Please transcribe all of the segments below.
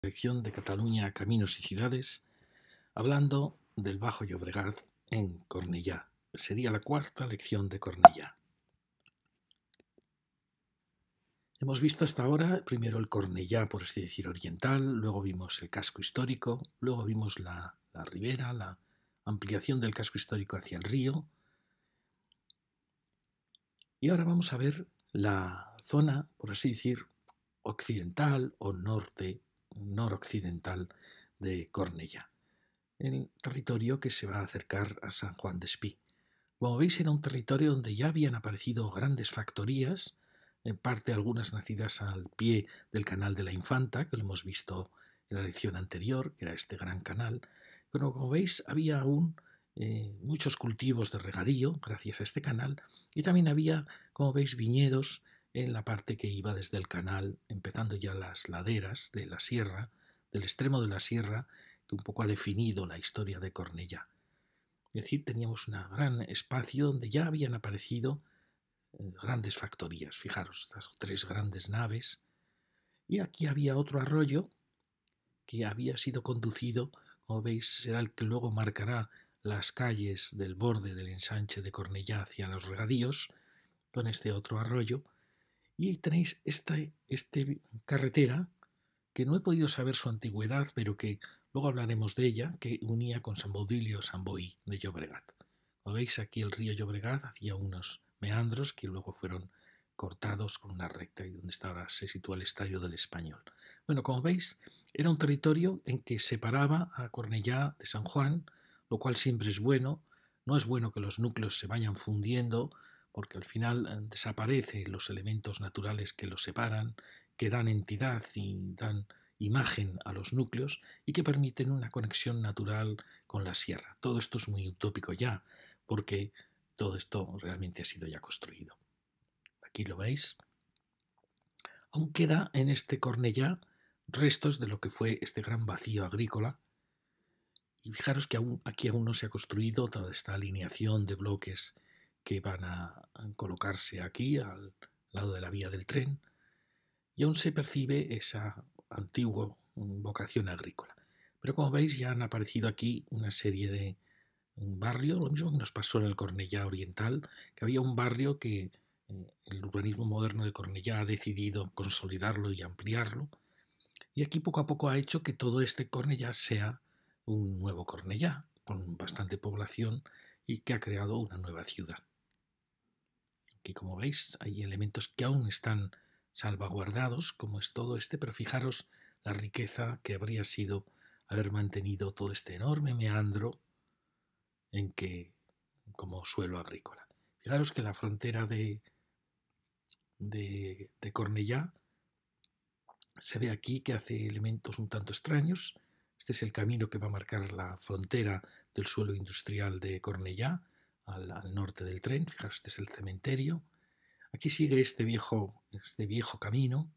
Selección de Cataluña, Caminos y Ciudades, hablando del Bajo Llobregat en Cornellá. Sería la cuarta lección de Cornellá. Hemos visto hasta ahora primero el Cornellá, por así decir, oriental, luego vimos el casco histórico, luego vimos la ribera, la ampliación del casco histórico hacia el río. Y ahora vamos a ver la zona, por así decir, occidental o noroccidental de Cornellá, el territorio que se va a acercar a San Juan de Espí. Como veis, era un territorio donde ya habían aparecido grandes factorías, en parte algunas nacidas al pie del canal de la Infanta, que lo hemos visto en la lección anterior, que era este gran canal. Pero como veis, había aún muchos cultivos de regadío gracias a este canal, y también había, como veis, viñedos en la parte que iba desde el canal, empezando ya las laderas de la sierra, del extremo de la sierra, que un poco ha definido la historia de Cornellá. Es decir, teníamos un gran espacio donde ya habían aparecido grandes factorías. Fijaros, estas tres grandes naves. Y aquí había otro arroyo que había sido conducido, como veis, será el que luego marcará las calles del borde del ensanche de Cornellá hacia los regadíos, con este otro arroyo. Y tenéis esta carretera, que no he podido saber su antigüedad, pero que luego hablaremos de ella, que unía con Sant Baudilio y Sant Boi de Llobregat. Como veis, aquí el río Llobregat hacía unos meandros que luego fueron cortados con una recta y donde ahora se sitúa el Estadio del Español. Bueno, como veis, era un territorio en que separaba a Cornellá de San Juan, lo cual siempre es bueno. No es bueno que los núcleos se vayan fundiendo, porque al final desaparecen los elementos naturales que los separan, que dan entidad y dan imagen a los núcleos y que permiten una conexión natural con la sierra. Todo esto es muy utópico ya, porque todo esto realmente ha sido ya construido. Aquí lo veis. Aún queda en este Cornellá restos de lo que fue este gran vacío agrícola. Y fijaros que aquí aún no se ha construido toda esta alineación de bloques que van a colocarse aquí al lado de la vía del tren, y aún se percibe esa antigua vocación agrícola. Pero como veis, ya han aparecido aquí una serie de un barrio, lo mismo que nos pasó en el Cornellá Oriental, que había un barrio que el urbanismo moderno de Cornellá ha decidido consolidarlo y ampliarlo, y aquí poco a poco ha hecho que todo este Cornellá sea un nuevo Cornellá, con bastante población y que ha creado una nueva ciudad. Aquí, como veis, hay elementos que aún están salvaguardados, como es todo este, pero fijaros la riqueza que habría sido haber mantenido todo este enorme meandro en que, como suelo agrícola. Fijaros que la frontera de Cornellá se ve aquí que hace elementos un tanto extraños. Este es el camino que va a marcar la frontera del suelo industrial de Cornellá, al norte del tren. Fijaros, este es el cementerio. Aquí sigue este viejo camino.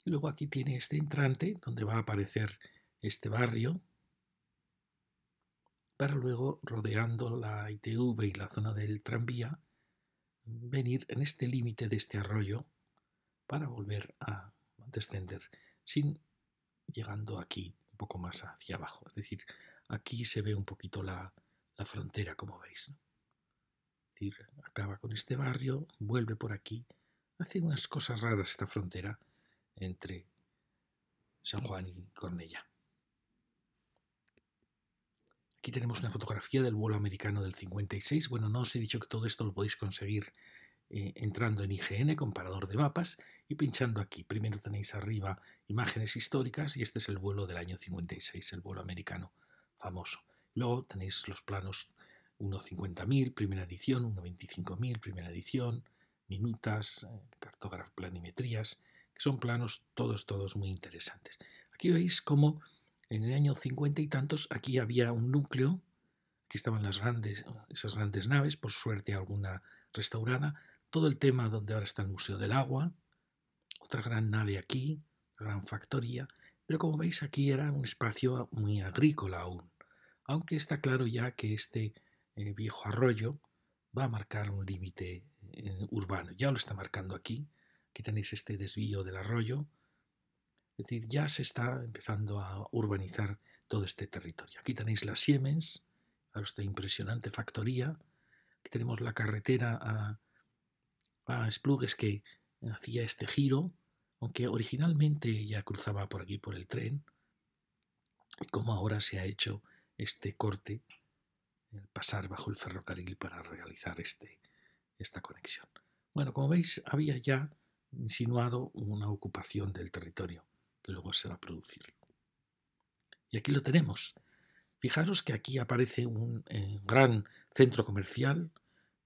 Y luego aquí tiene este entrante donde va a aparecer este barrio, para luego, rodeando la ITV y la zona del tranvía, venir en este límite de este arroyo para volver a descender, sin llegando aquí un poco más hacia abajo. Es decir, aquí se ve un poquito la frontera, como veis, ¿no? Es decir, acaba con este barrio, vuelve por aquí, hace unas cosas raras esta frontera entre San Juan y Cornellá. Aquí tenemos una fotografía del vuelo americano del 56. Bueno, no os he dicho que todo esto lo podéis conseguir entrando en IGN, comparador de mapas, y pinchando aquí. Primero tenéis arriba imágenes históricas y este es el vuelo del año 56, el vuelo americano famoso. Luego tenéis los planos 1.50.000, primera edición, 1.25.000, primera edición, minutas, planimetrías, que son planos todos muy interesantes. Aquí veis cómo en el año 50 y tantos aquí había un núcleo, aquí estaban esas grandes naves, por suerte alguna restaurada, todo el tema donde ahora está el Museo del Agua, otra gran nave aquí, gran factoría, pero como veis aquí era un espacio muy agrícola aún, aunque está claro ya que este viejo arroyo va a marcar un límite urbano, ya lo está marcando aquí. Aquí tenéis este desvío del arroyo, Es decir, ya se está empezando a urbanizar todo este territorio. Aquí tenéis las Siemens, a esta impresionante factoría. Aquí tenemos la carretera a Esplugues que hacía este giro, aunque originalmente ya cruzaba por aquí por el tren, y como ahora se ha hecho este corte, el pasar bajo el ferrocarril para realizar esta conexión. Bueno, como veis, había ya insinuado una ocupación del territorio que luego se va a producir. Y aquí lo tenemos. Fijaros que aquí aparece un gran centro comercial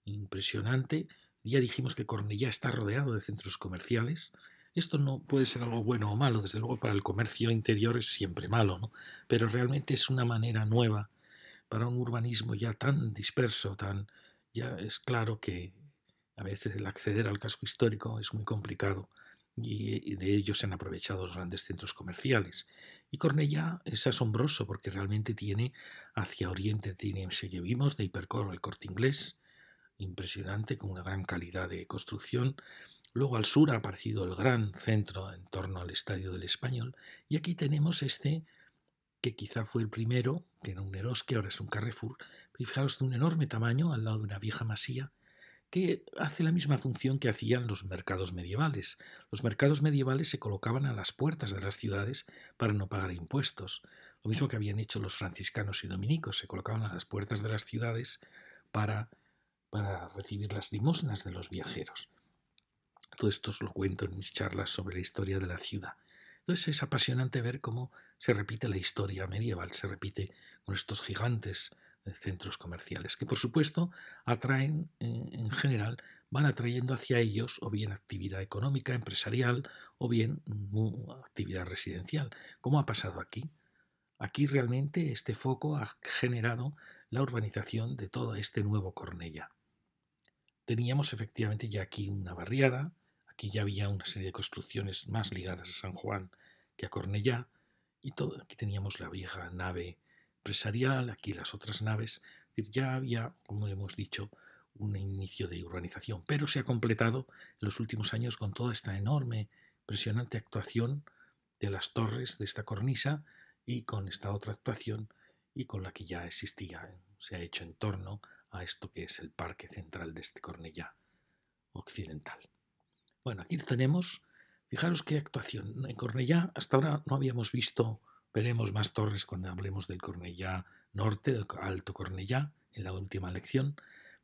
impresionante. Ya dijimos que Cornellá está rodeado de centros comerciales. Esto no puede ser algo bueno o malo, desde luego para el comercio interior es siempre malo, ¿no? Pero realmente es una manera nueva para un urbanismo ya tan disperso, ya es claro que a veces el acceder al casco histórico es muy complicado y de ello se han aprovechado los grandes centros comerciales. Y Cornellá es asombroso porque realmente tiene hacia oriente, tiene, si vimos, de Hipercor el Corte Inglés, impresionante, con una gran calidad de construcción. Luego al sur ha aparecido el gran centro en torno al Estadio del Español y aquí tenemos este que quizá fue el primero, que era un Eroski, ahora es un Carrefour, pero fijaros de un enorme tamaño al lado de una vieja masía que hace la misma función que hacían los mercados medievales. Los mercados medievales se colocaban a las puertas de las ciudades para no pagar impuestos. Lo mismo que habían hecho los franciscanos y dominicos, se colocaban a las puertas de las ciudades para recibir las limosnas de los viajeros. Todo esto os lo cuento en mis charlas sobre la historia de la ciudad. Entonces es apasionante ver cómo se repite la historia medieval, se repite con estos gigantes centros comerciales, que por supuesto atraen en general, van atrayendo hacia ellos o bien actividad económica, empresarial o bien actividad residencial, como ha pasado aquí. Aquí realmente este foco ha generado la urbanización de todo este nuevo Cornellá. Teníamos efectivamente ya aquí una barriada, aquí ya había una serie de construcciones más ligadas a San Juan que a Cornellá, y aquí teníamos la vieja nave empresarial, aquí las otras naves. Ya había, como hemos dicho, un inicio de urbanización, pero se ha completado en los últimos años con toda esta enorme, impresionante actuación de las torres de esta cornisa y con esta otra actuación y con la que ya existía, se ha hecho en torno a esto que es el parque central de este Cornellá occidental. Bueno, aquí tenemos, fijaros qué actuación. En Cornellá hasta ahora no habíamos visto, veremos más torres cuando hablemos del Cornellá norte, del Alto Cornellá, en la última lección,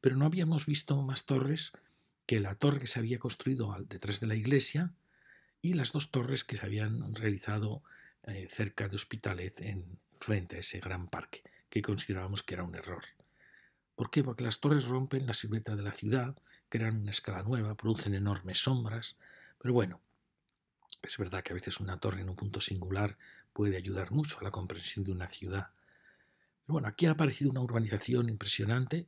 pero no habíamos visto más torres que la torre que se había construido detrás de la iglesia y las dos torres que se habían realizado cerca de Hospitalet frente a ese gran parque, que considerábamos que era un error. ¿Por qué? Porque las torres rompen la silueta de la ciudad, crean una escala nueva, producen enormes sombras, pero bueno, es verdad que a veces una torre en un punto singular puede ayudar mucho a la comprensión de una ciudad. Pero bueno, aquí ha aparecido una urbanización impresionante,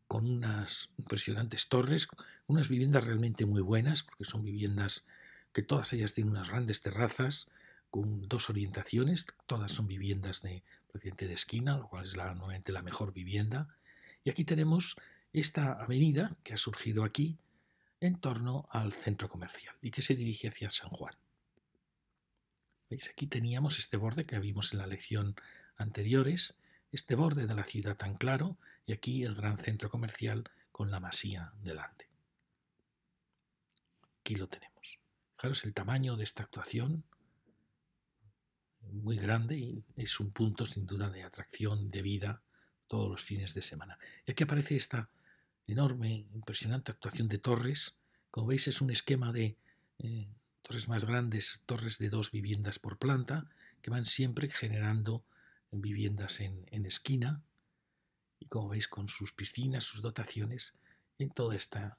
con unas impresionantes torres, unas viviendas realmente muy buenas, porque son viviendas que todas ellas tienen unas grandes terrazas, con dos orientaciones, todas son viviendas de esquina, lo cual es nuevamente la mejor vivienda. Y aquí tenemos esta avenida que ha surgido aquí en torno al centro comercial y que se dirige hacia San Juan. ¿Veis? Aquí teníamos este borde que vimos en la lección anteriores, este borde de la ciudad tan claro y aquí el gran centro comercial con la masía delante. Aquí lo tenemos. Fijaros el tamaño de esta actuación, muy grande y es un punto sin duda de atracción, de vida todos los fines de semana. Y aquí aparece esta enorme, impresionante actuación de torres. Como veis es un esquema de torres más grandes, torres de 2 viviendas por planta, que van siempre generando viviendas en esquina y como veis con sus piscinas, sus dotaciones, en toda esta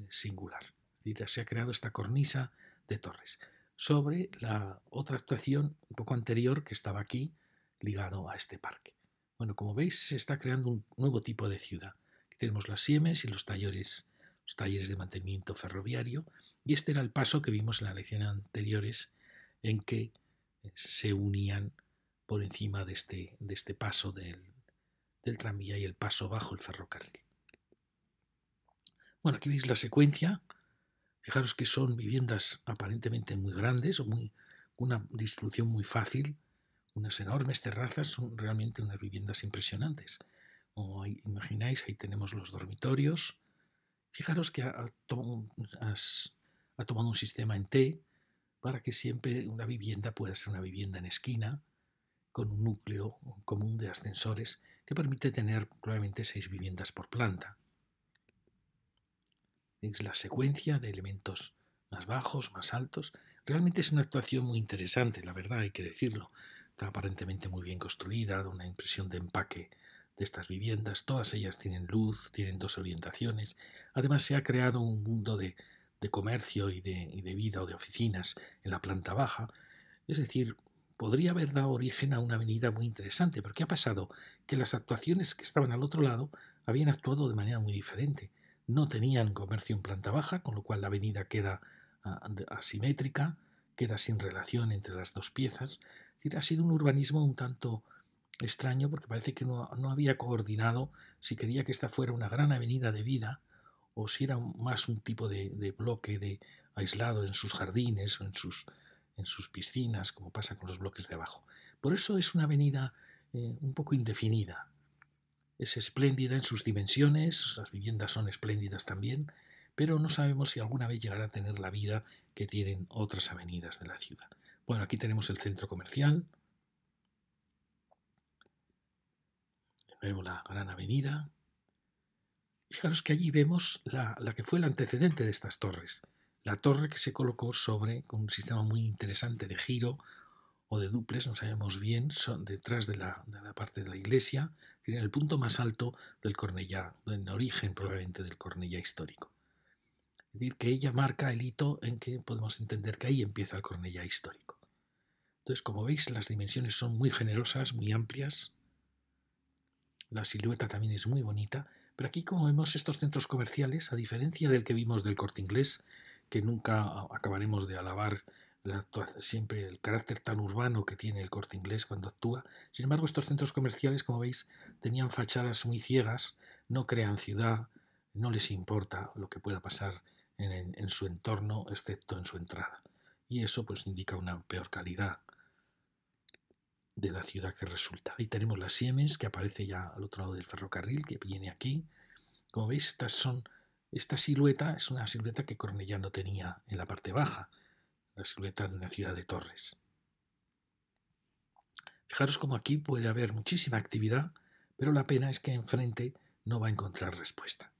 singular. Es decir, se ha creado esta cornisa de torres sobre la otra actuación un poco anterior que estaba aquí ligado a este parque. Bueno, como veis se está creando un nuevo tipo de ciudad. Aquí tenemos las Siemens y los talleres de mantenimiento ferroviario y este era el paso que vimos en las lecciones anteriores en que se unían por encima de este paso del tranvía y el paso bajo el ferrocarril. Bueno, aquí veis la secuencia. Fijaros que son viviendas aparentemente muy grandes o muy una distribución muy fácil, unas enormes terrazas, son realmente unas viviendas impresionantes. Como imagináis, ahí tenemos los dormitorios. Fijaros que ha tomado un sistema en T para que siempre una vivienda pueda ser una vivienda en esquina, con un núcleo común de ascensores que permite tener probablemente 6 viviendas por planta. Es la secuencia de elementos más bajos, más altos. Realmente es una actuación muy interesante, la verdad, hay que decirlo. Está aparentemente muy bien construida, da una impresión de empaque de estas viviendas. Todas ellas tienen luz, tienen 2 orientaciones. Además, se ha creado un mundo de comercio y de vida o de oficinas en la planta baja. Es decir, podría haber dado origen a una avenida muy interesante, pero ¿qué ha pasado? Que las actuaciones que estaban al otro lado habían actuado de manera muy diferente. No tenían comercio en planta baja, con lo cual la avenida queda asimétrica, queda sin relación entre las dos piezas. Es decir, ha sido un urbanismo un tanto extraño porque parece que no había coordinado si quería que esta fuera una gran avenida de vida o si era más un tipo de bloque aislado en sus jardines o en sus piscinas, como pasa con los bloques de abajo. Por eso es una avenida un poco indefinida. Es espléndida en sus dimensiones, las viviendas son espléndidas también, pero no sabemos si alguna vez llegará a tener la vida que tienen otras avenidas de la ciudad. Bueno, aquí tenemos el centro comercial, de nuevo la gran avenida. Fijaros que allí vemos la que fue el antecedente de estas torres, la torre que se colocó con un sistema muy interesante de giro o de duples, no sabemos bien, son detrás de la parte de la iglesia, en el punto más alto del Cornellá, en origen probablemente del Cornellá histórico. Es decir, que ella marca el hito en que podemos entender que ahí empieza el Cornellá histórico. Entonces, como veis, las dimensiones son muy generosas, muy amplias, la silueta también es muy bonita, pero aquí como vemos estos centros comerciales, a diferencia del que vimos del Corte Inglés, que nunca acabaremos de alabar siempre el carácter tan urbano que tiene el Corte Inglés cuando actúa. Sin embargo, estos centros comerciales, como veis, tenían fachadas muy ciegas, no crean ciudad, no les importa lo que pueda pasar en su entorno, excepto en su entrada. Y eso pues indica una peor calidad de la ciudad que resulta. Ahí tenemos la Siemens, que aparece ya al otro lado del ferrocarril, que viene aquí. Como veis, esta silueta es una silueta que Cornellá no tenía en la parte baja, la silueta de una ciudad de torres. Fijaros como aquí puede haber muchísima actividad, pero la pena es que enfrente no va a encontrar respuesta.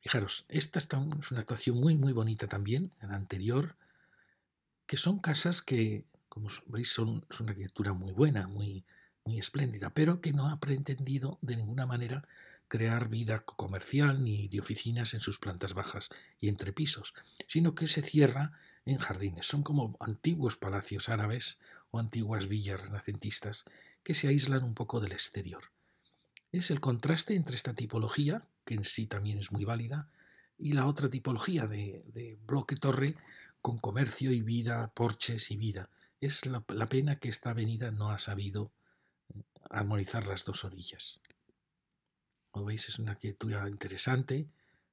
Fijaros, esta es una actuación muy muy bonita también, en la anterior, que son casas que, como veis, son una arquitectura muy buena, muy espléndida, pero que no ha pretendido de ninguna manera crear vida comercial ni de oficinas en sus plantas bajas y entrepisos, sino que se cierra en jardines. Son como antiguos palacios árabes o antiguas villas renacentistas que se aíslan un poco del exterior. Es el contraste entre esta tipología, que en sí también es muy válida, y la otra tipología de bloque-torre con comercio y vida, porches y vida. Es la pena que esta avenida no ha sabido armonizar las dos orillas. Como veis, es una arquitectura interesante,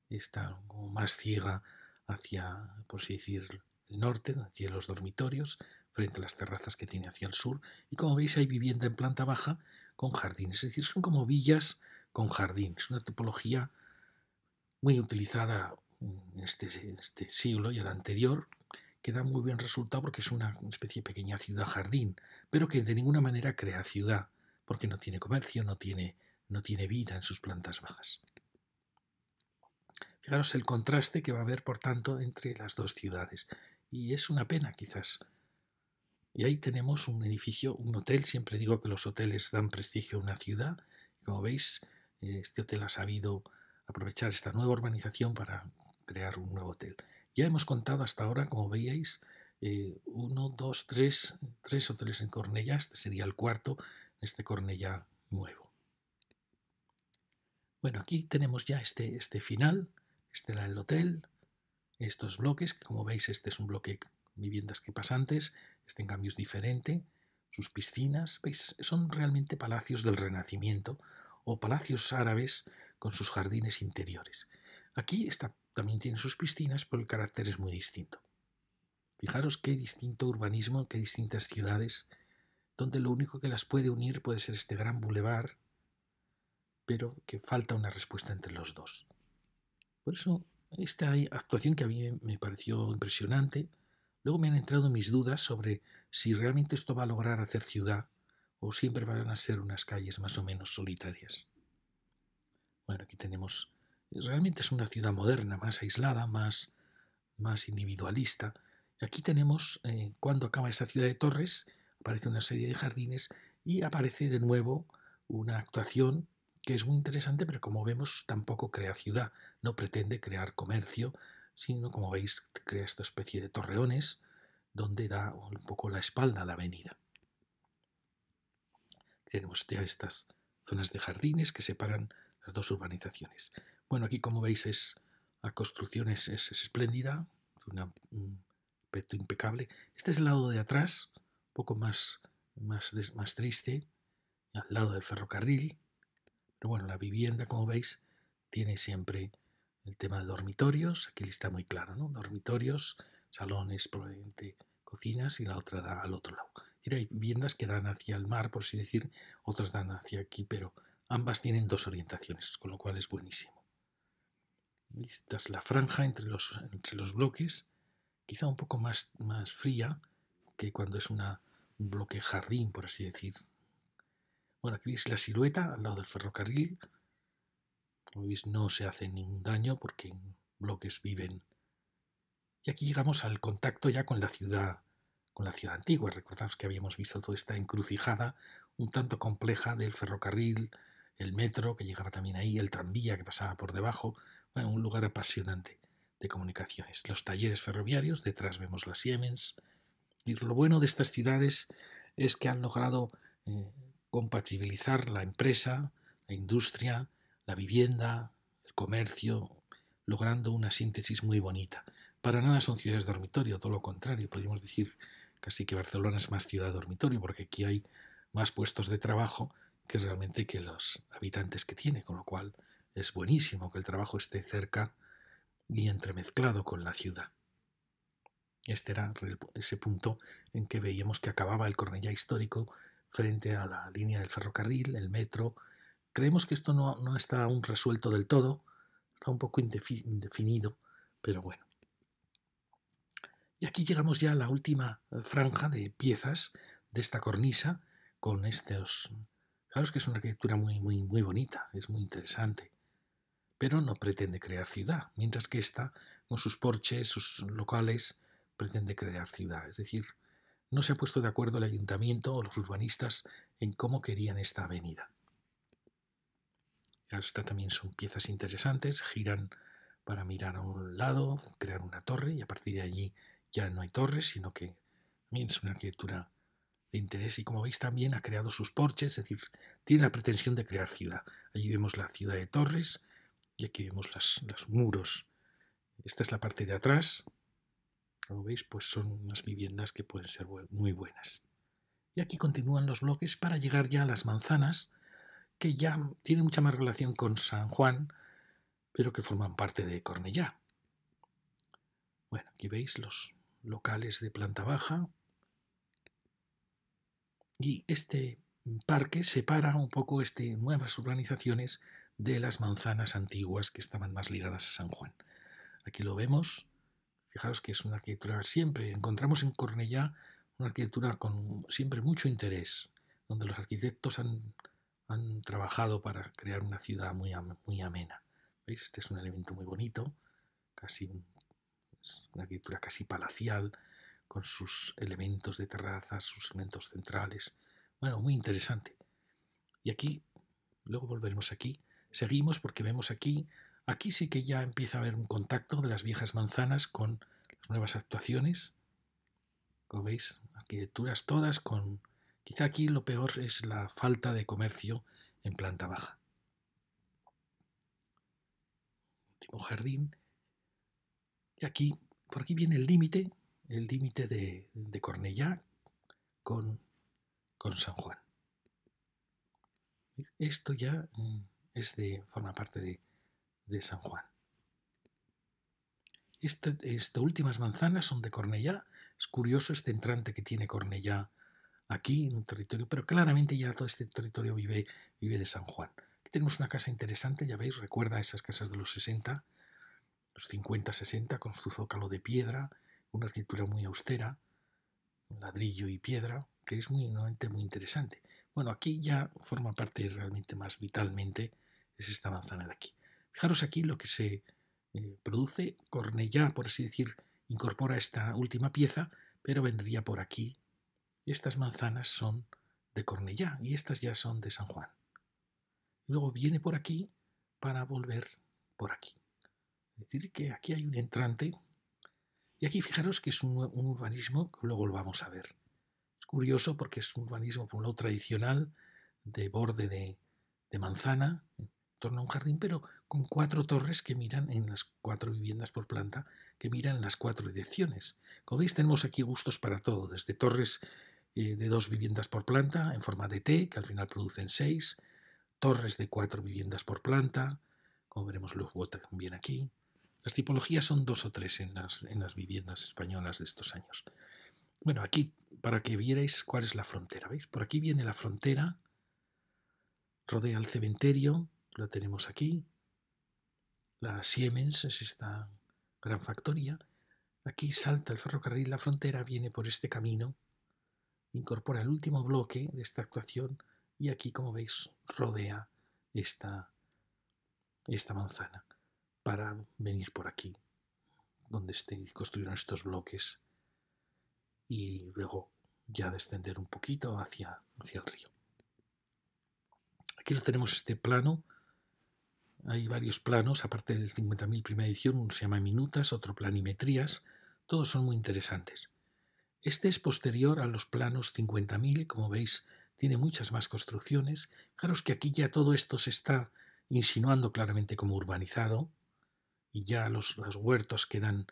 está como más ciega hacia, por así decir, el norte, hacia los dormitorios, frente a las terrazas que tiene hacia el sur. Y como veis, hay vivienda en planta baja con jardines, es decir, son como villas con jardines, una tipología muy utilizada en este siglo y el anterior, que da muy buen resultado porque es una especie de pequeña ciudad-jardín, pero que de ninguna manera crea ciudad, porque no tiene comercio, no tiene vida en sus plantas bajas. Fijaros el contraste que va a haber, por tanto, entre las dos ciudades. Y es una pena, quizás. Y ahí tenemos un edificio, un hotel. Siempre digo que los hoteles dan prestigio a una ciudad. Como veis, este hotel ha sabido aprovechar esta nueva urbanización para crear un nuevo hotel. Ya hemos contado hasta ahora, como veíais, 1, 2, 3 hoteles en Cornellá. Este sería el cuarto, este Cornellá nuevo. Bueno, aquí tenemos ya este final. Este era el hotel. Estos bloques, que como veis, este es un bloque viviendas que pasantes. Este en cambio es diferente. Sus piscinas, ¿veis? Son realmente palacios del Renacimiento o palacios árabes con sus jardines interiores. Aquí también tiene sus piscinas, pero el carácter es muy distinto. Fijaros qué distinto urbanismo, qué distintas ciudades, donde lo único que las puede unir puede ser este gran bulevar, pero que falta una respuesta entre los dos. Por eso, esta actuación que a mí me pareció impresionante, luego me han entrado mis dudas sobre si realmente esto va a lograr hacer ciudad o siempre van a ser unas calles más o menos solitarias. Bueno, aquí tenemos, realmente es una ciudad moderna, más aislada, más individualista. Aquí tenemos, cuando acaba esa ciudad de Torres, aparece una serie de jardines y aparece de nuevo una actuación que es muy interesante, pero como vemos tampoco crea ciudad, no pretende crear comercio, sino como veis crea esta especie de torreones donde da un poco la espalda a la avenida. Tenemos ya estas zonas de jardines que separan las dos urbanizaciones. Bueno, aquí como veis la construcción es espléndida, un aspecto impecable. Este es el lado de atrás, un poco más triste, al lado del ferrocarril. Pero bueno, la vivienda, como veis, tiene siempre el tema de dormitorios. Aquí está muy claro, ¿no? Dormitorios, salones, probablemente cocinas, y la otra da al otro lado. Y hay viviendas que dan hacia el mar, por así decir, otras dan hacia aquí, pero ambas tienen dos orientaciones, con lo cual es buenísimo. Esta es la franja entre los bloques, quizá un poco más fría que cuando es un bloque jardín, por así decir. Bueno, aquí veis la silueta al lado del ferrocarril. Como veis, no se hace ningún daño porque en bloques viven. Y aquí llegamos al contacto ya con la ciudad antigua. Recordad que habíamos visto toda esta encrucijada un tanto compleja del ferrocarril, el metro que llegaba también ahí, el tranvía que pasaba por debajo. Bueno, un lugar apasionante de comunicaciones. Los talleres ferroviarios, detrás vemos la Siemens. Y lo bueno de estas ciudades es que han logrado compatibilizar la empresa, la industria, la vivienda, el comercio, logrando una síntesis muy bonita. Para nada son ciudades dormitorio, todo lo contrario. Podríamos decir casi que Barcelona es más ciudad dormitorio, porque aquí hay más puestos de trabajo que realmente que los habitantes que tiene, con lo cual es buenísimo que el trabajo esté cerca y entremezclado con la ciudad. Este era ese punto en que veíamos que acababa el Cornellá histórico frente a la línea del ferrocarril, el metro. Creemos que esto no está aún resuelto del todo, está un poco indefinido, pero bueno. Y aquí llegamos ya a la última franja de piezas de esta cornisa con estos. Claro, que es una arquitectura muy bonita, es muy interesante, pero no pretende crear ciudad, mientras que esta, con sus porches, sus locales, pretende crear ciudad. Es decir, no se ha puesto de acuerdo el ayuntamiento o los urbanistas en cómo querían esta avenida. Esta también son piezas interesantes, giran para mirar a un lado, crear una torre, y a partir de allí ya no hay torres, sino que también es una arquitectura de interés, y como veis también ha creado sus porches, es decir, tiene la pretensión de crear ciudad. Allí vemos la ciudad de Torres y aquí vemos los muros. Esta es la parte de atrás. Como veis, pues son unas viviendas que pueden ser muy buenas. Y aquí continúan los bloques para llegar ya a las manzanas, que ya tienen mucha más relación con San Juan, pero que forman parte de Cornellá. Bueno, aquí veis los locales de planta baja. Y este parque separa un poco nuevas urbanizaciones de las manzanas antiguas que estaban más ligadas a San Juan. Aquí lo vemos. Fijaros que es una arquitectura siempre. Encontramos en Cornellá una arquitectura con siempre mucho interés, donde los arquitectos han trabajado para crear una ciudad muy amena. ¿Veis? Este es un elemento muy bonito, es una arquitectura casi palacial, con sus elementos de terrazas, sus elementos centrales. Bueno, muy interesante. Y aquí, luego volveremos aquí, seguimos porque vemos aquí sí que ya empieza a haber un contacto de las viejas manzanas con las nuevas actuaciones. Como veis, arquitecturas todas con. Quizá aquí lo peor es la falta de comercio en planta baja. Último jardín. Y aquí, por aquí viene el límite de Cornellá con San Juan. Esto ya forma parte de San Juan. Estas últimas manzanas son de Cornellá, Es curioso este entrante que tiene Cornellá aquí en un territorio, pero claramente ya todo este territorio vive de San Juan. Aquí tenemos una casa interesante, ya veis, recuerda a esas casas de los 60, los 50-60, con su zócalo de piedra, una arquitectura muy austera, ladrillo y piedra, que es nuevamente muy interesante. Bueno, aquí ya forma parte realmente más vitalmente, es esta manzana de aquí. Fijaros aquí lo que se produce. Cornellá, por así decir, incorpora esta última pieza, pero vendría por aquí. Estas manzanas son de Cornellá y estas ya son de San Juan. Luego viene por aquí para volver por aquí. Es decir, que aquí hay un entrante. Y aquí fijaros que es un urbanismo que luego lo vamos a ver. Es curioso porque es un urbanismo, por un lado, tradicional, de borde de manzana, en torno a un jardín, pero con 4 torres que miran en las 4 viviendas por planta, que miran en las 4 direcciones. Como veis, tenemos aquí gustos para todo, desde torres de 2 viviendas por planta, en forma de T, que al final producen 6, torres de 4 viviendas por planta, como veremos luego también aquí. Las tipologías son 2 o 3 en las viviendas españolas de estos años. Bueno, aquí para que vierais cuál es la frontera, ¿veis? Por aquí viene la frontera, rodea el cementerio, lo tenemos aquí. La Siemens es esta gran factoría. Aquí salta el ferrocarril, la frontera viene por este camino, incorpora el último bloque de esta actuación y aquí, como veis, rodea esta manzana para venir por aquí, donde construyeron estos bloques y luego ya descender un poquito hacia el río. Aquí lo tenemos este plano. Hay varios planos, aparte del 50.000 primera edición, uno se llama minutas, otro planimetrías, todos son muy interesantes. Este es posterior a los planos 50.000, como veis, tiene muchas más construcciones. Fijaros que aquí ya todo esto se está insinuando claramente como urbanizado y ya los huertos quedan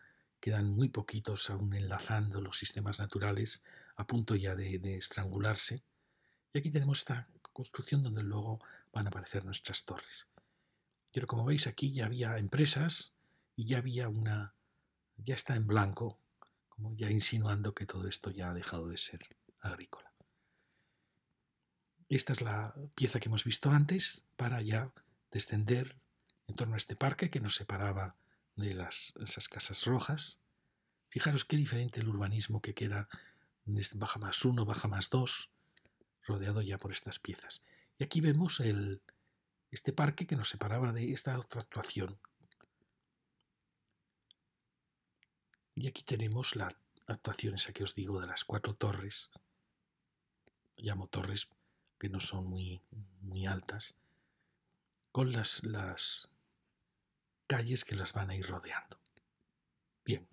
muy poquitos aún enlazando los sistemas naturales a punto ya de estrangularse. Y aquí tenemos esta construcción donde luego van a aparecer nuestras torres. Pero como veis aquí ya había empresas y ya está en blanco, como ya insinuando que todo esto ya ha dejado de ser agrícola. Esta es la pieza que hemos visto antes para ya descender en torno a este parque que nos separaba de esas casas rojas. Fijaros qué diferente el urbanismo que queda baja más 1, baja más 2, rodeado ya por estas piezas. Y aquí vemos este parque que nos separaba de esta otra actuación. Y aquí tenemos la actuación esa que os digo de las 4 torres. Llamo torres que no son muy altas, con las calles que las van a ir rodeando. Bien,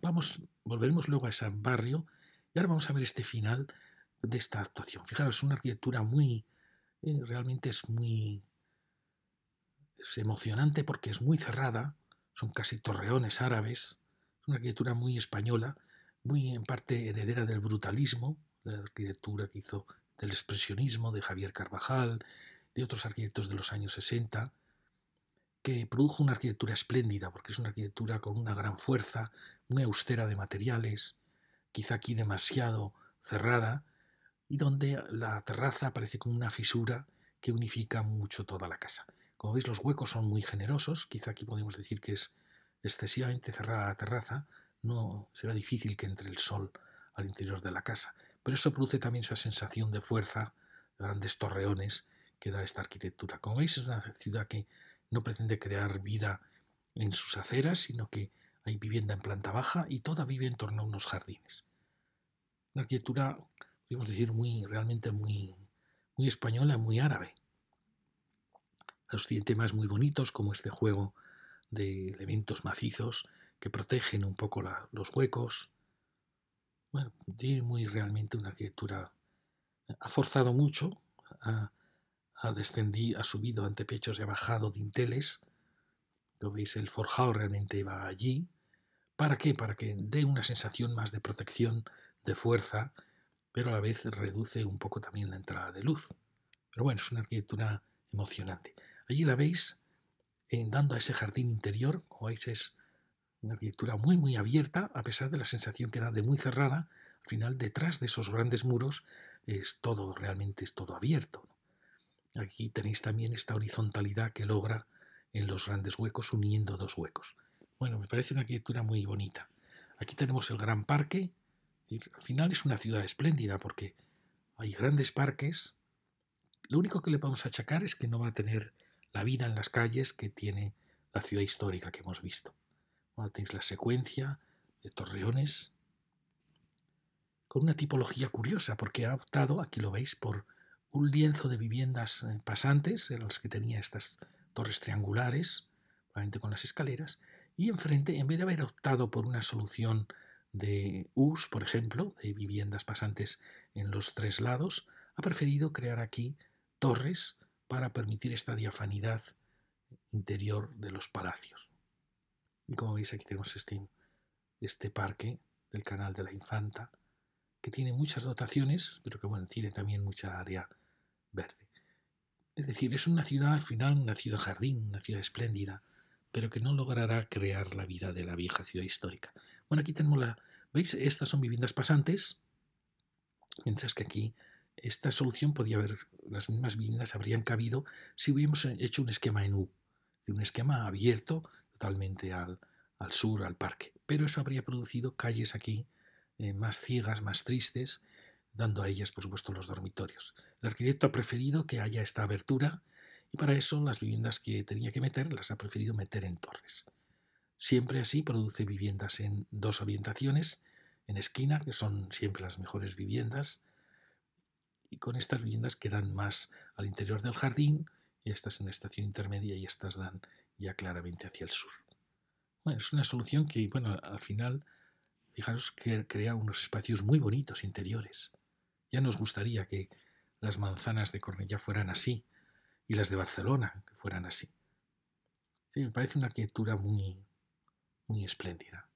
volveremos luego a ese barrio y ahora vamos a ver este final de esta actuación. Fijaros, es una arquitectura realmente es emocionante porque es muy cerrada, son casi torreones árabes, es una arquitectura muy española, muy en parte heredera del brutalismo, la arquitectura que hizo del expresionismo de Javier Carvajal, de otros arquitectos de los años 60, que produjo una arquitectura espléndida, porque es una arquitectura con una gran fuerza, muy austera de materiales, quizá aquí demasiado cerrada, y donde la terraza aparece como una fisura que unifica mucho toda la casa. Como veis, los huecos son muy generosos, quizá aquí podemos decir que es excesivamente cerrada la terraza, no será difícil que entre el sol al interior de la casa, pero eso produce también esa sensación de fuerza, de grandes torreones que da esta arquitectura. Como veis, es una ciudad que no pretende crear vida en sus aceras, sino que hay vivienda en planta baja y toda vive en torno a unos jardines. Una arquitectura, podemos decir, realmente muy española, muy árabe. Tiene temas muy bonitos como este juego de elementos macizos que protegen un poco los huecos. Bueno, tiene realmente una arquitectura. Ha forzado mucho, ha subido antepechos y ha bajado dinteles. Lo veis, el forjado realmente va allí. ¿Para qué? Para que dé una sensación más de protección, de fuerza, pero a la vez reduce un poco también la entrada de luz. Pero bueno, es una arquitectura emocionante. Allí la veis dando a ese jardín interior, como veis es una arquitectura muy abierta, a pesar de la sensación que da de muy cerrada. al final detrás de esos grandes muros realmente es todo abierto. Aquí tenéis también esta horizontalidad que logra en los grandes huecos uniendo dos huecos. Bueno, me parece una arquitectura muy bonita. Aquí tenemos el gran parque. Al final es una ciudad espléndida porque hay grandes parques. Lo único que le vamos a achacar es que no va a tener la vida en las calles que tiene la ciudad histórica que hemos visto. Ahora tenéis la secuencia de torreones con una tipología curiosa porque ha optado, aquí lo veis, por un lienzo de viviendas pasantes en los que tenía estas torres triangulares, probablemente con las escaleras, y enfrente, en vez de haber optado por una solución de Us, por ejemplo, de viviendas pasantes en los tres lados, ha preferido crear aquí torres para permitir esta diafanidad interior de los palacios. Y como veis aquí tenemos este parque del Canal de la Infanta, que tiene muchas dotaciones, pero que bueno, tiene también mucha área verde. Es decir, es una ciudad, al final, una ciudad jardín, una ciudad espléndida, pero que no logrará crear la vida de la vieja ciudad histórica. Bueno, aquí tenemos ¿veis? Estas son viviendas pasantes, mientras que aquí esta solución podía haber, las mismas viviendas habrían cabido si hubiéramos hecho un esquema en U, un esquema abierto totalmente al sur, al parque. Pero eso habría producido calles aquí más ciegas, más tristes, dando a ellas, por supuesto, los dormitorios. El arquitecto ha preferido que haya esta abertura y para eso las viviendas que tenía que meter las ha preferido meter en torres. Siempre así produce viviendas en dos orientaciones, en esquina, que son siempre las mejores viviendas, y con estas viviendas que dan más al interior del jardín, y estas en una estación intermedia y estas dan ya claramente hacia el sur. Bueno, es una solución que, bueno, al final, fijaros que crea unos espacios muy bonitos interiores. Ya nos gustaría que las manzanas de Cornellá fueran así y las de Barcelona que fueran así. Sí, me parece una arquitectura muy, muy espléndida.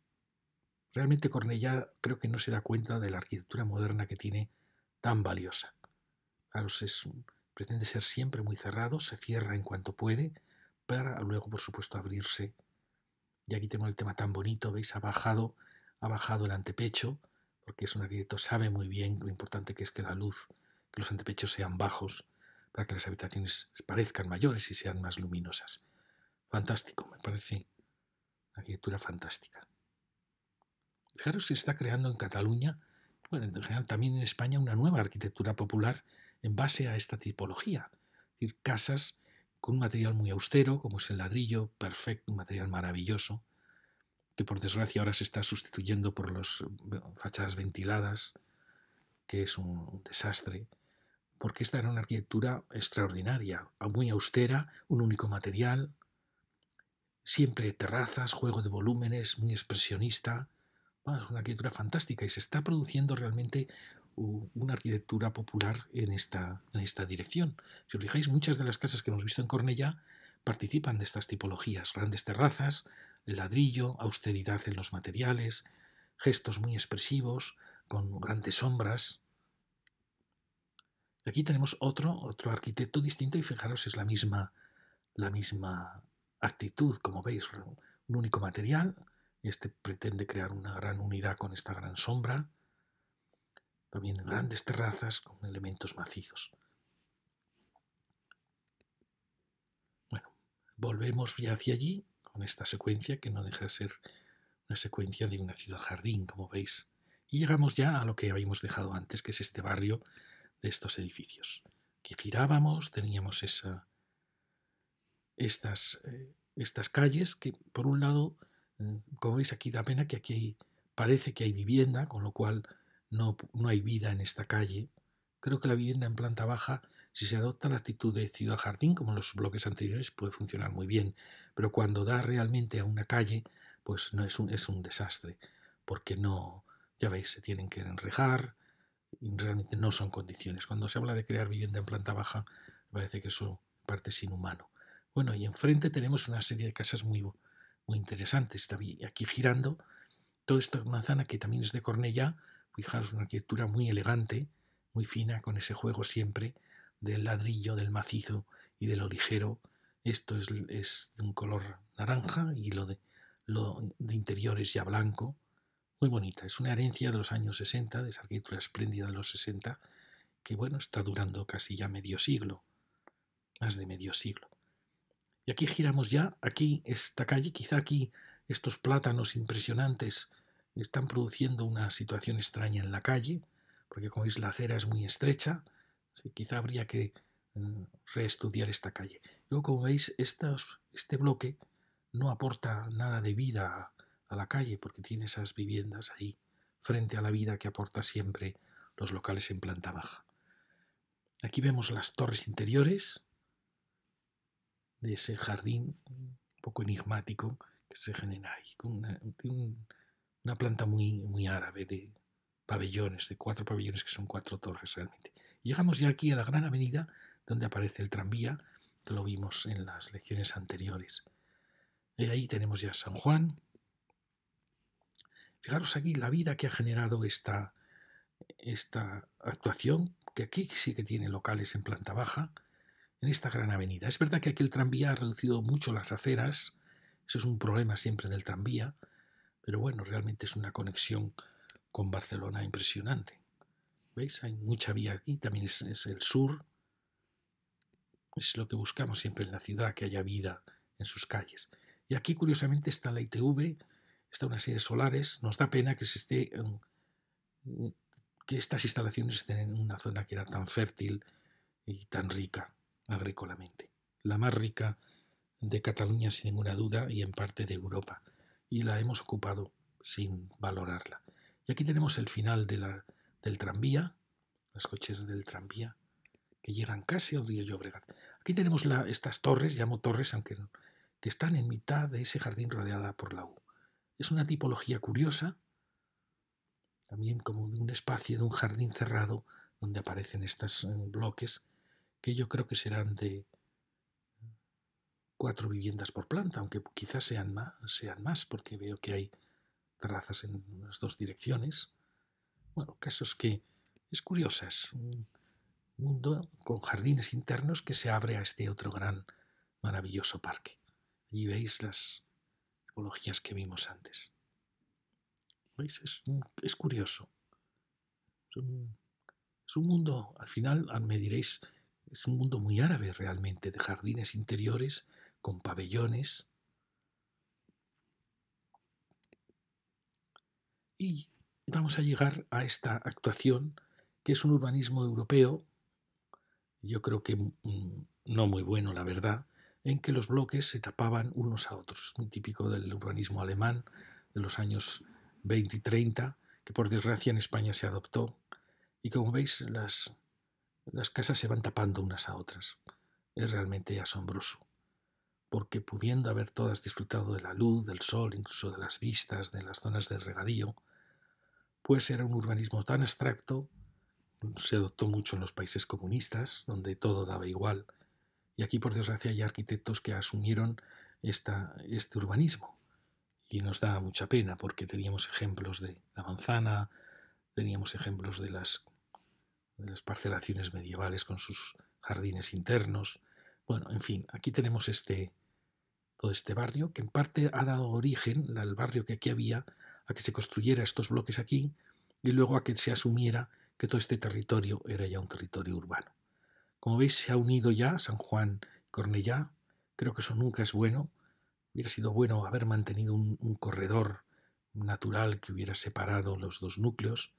Realmente Cornellá creo que no se da cuenta de la arquitectura moderna que tiene tan valiosa. Claro, pretende ser siempre muy cerrado, se cierra en cuanto puede, para luego, por supuesto, abrirse. Y aquí tenemos el tema tan bonito, ¿veis? Ha bajado el antepecho, porque es un arquitecto, sabe muy bien lo importante que es que la luz, que los antepechos sean bajos, para que las habitaciones parezcan mayores y sean más luminosas. Fantástico, me parece una arquitectura fantástica. Fijaros que se está creando en Cataluña, bueno, en general también en España, una nueva arquitectura popular en base a esta tipología. Es decir, casas con un material muy austero, como es el ladrillo, perfecto, un material maravilloso, que por desgracia ahora se está sustituyendo por las fachadas ventiladas, que es un desastre, porque esta era una arquitectura extraordinaria, muy austera, un único material, siempre terrazas, juego de volúmenes, muy expresionista. Bueno, es una arquitectura fantástica y se está produciendo realmente una arquitectura popular en esta dirección. Si os fijáis, muchas de las casas que hemos visto en Cornellá participan de estas tipologías, grandes terrazas, ladrillo, austeridad en los materiales, gestos muy expresivos, con grandes sombras. Aquí tenemos otro arquitecto distinto y fijaros, es la misma actitud, como veis, un único material. Este pretende crear una gran unidad con esta gran sombra. También grandes terrazas con elementos macizos. Bueno, volvemos ya hacia allí con esta secuencia que no deja de ser una secuencia de una ciudad jardín, como veis. Y llegamos ya a lo que habíamos dejado antes, que es este barrio de estos edificios. Aquí girábamos, teníamos estas calles que, por un lado, como veis aquí da pena que aquí parece que hay vivienda, con lo cual no hay vida en esta calle. Creo que la vivienda en planta baja, si se adopta la actitud de ciudad-jardín, como en los bloques anteriores, puede funcionar muy bien, pero cuando da realmente a una calle, pues no es un desastre, porque no, ya veis, se tienen que enrejar y realmente no son condiciones. Cuando se habla de crear vivienda en planta baja, me parece que eso en parte es inhumano. Bueno, y enfrente tenemos una serie de casas muy interesantes. Aquí girando, toda esta manzana que también es de Cornellá, fijaros, una arquitectura muy elegante, muy fina, con ese juego siempre del ladrillo, del macizo y de lo ligero. Esto es de un color naranja y lo de interior es ya blanco, muy bonita. Es una herencia de los años 60, de esa arquitectura espléndida de los 60, que bueno, está durando casi ya medio siglo, más de medio siglo. Y aquí giramos ya, aquí esta calle, quizá aquí estos plátanos impresionantes están produciendo una situación extraña en la calle, porque como veis la acera es muy estrecha, así, quizá habría que reestudiar esta calle. Luego, como veis, este bloque no aporta nada de vida a la calle, porque tiene esas viviendas ahí, frente a la vida que aporta siempre los locales en planta baja. Aquí vemos las torres interiores de ese jardín un poco enigmático que se genera ahí, con una planta muy árabe de pabellones, de 4 pabellones que son 4 torres realmente. Y llegamos ya aquí a la gran avenida donde aparece el tranvía, que lo vimos en las lecciones anteriores. Y ahí tenemos ya San Juan. Fijaros aquí la vida que ha generado esta actuación, que aquí sí que tiene locales en planta baja, en esta gran avenida. Es verdad que aquí el tranvía ha reducido mucho las aceras, eso es un problema siempre del tranvía, pero bueno, realmente es una conexión con Barcelona impresionante. ¿Veis? Hay mucha vía aquí, también es el sur, es lo que buscamos siempre en la ciudad, que haya vida en sus calles. Y aquí curiosamente está la ITV, está una serie de solares, nos da pena que que estas instalaciones estén en una zona que era tan fértil y tan rica agrícolamente. La más rica de Cataluña sin ninguna duda y en parte de Europa. Y la hemos ocupado sin valorarla. Y aquí tenemos el final del tranvía, los coches del tranvía que llegan casi al río Llobregat. Aquí tenemos estas torres, llamo torres, aunque que están en mitad de ese jardín rodeada por la U. Es una tipología curiosa, también como de un espacio, de un jardín cerrado, donde aparecen estos bloques que yo creo que serán de 4 viviendas por planta, aunque quizás sean más, porque veo que hay terrazas en las 2 direcciones. Bueno, caso es que es curiosa, es un mundo con jardines internos que se abre a este otro gran, maravilloso parque. Allí veis las tipologías que vimos antes. ¿Veis? Es curioso. Es un mundo, al final me diréis, es un mundo muy árabe realmente, de jardines interiores con pabellones. Y vamos a llegar a esta actuación, que es un urbanismo europeo, yo creo que no muy bueno, la verdad, en que los bloques se tapaban unos a otros. Muy típico del urbanismo alemán de los años 20 y 30, que por desgracia en España se adoptó. Y como veis, las casas se van tapando unas a otras. Es realmente asombroso, porque pudiendo haber todas disfrutado de la luz, del sol, incluso de las vistas, de las zonas de regadío, pues era un urbanismo tan abstracto, se adoptó mucho en los países comunistas, donde todo daba igual, y aquí por desgracia hay arquitectos que asumieron este urbanismo, y nos da mucha pena porque teníamos ejemplos de la manzana, teníamos ejemplos de las parcelaciones medievales con sus jardines internos. Bueno, en fin, aquí tenemos todo este barrio que en parte ha dado origen, el barrio que aquí había, a que se construyera estos bloques aquí y luego a que se asumiera que todo este territorio era ya un territorio urbano. Como veis, se ha unido ya San Juan y Cornellá. Creo que eso nunca es bueno. Hubiera sido bueno haber mantenido un corredor natural que hubiera separado los dos núcleos,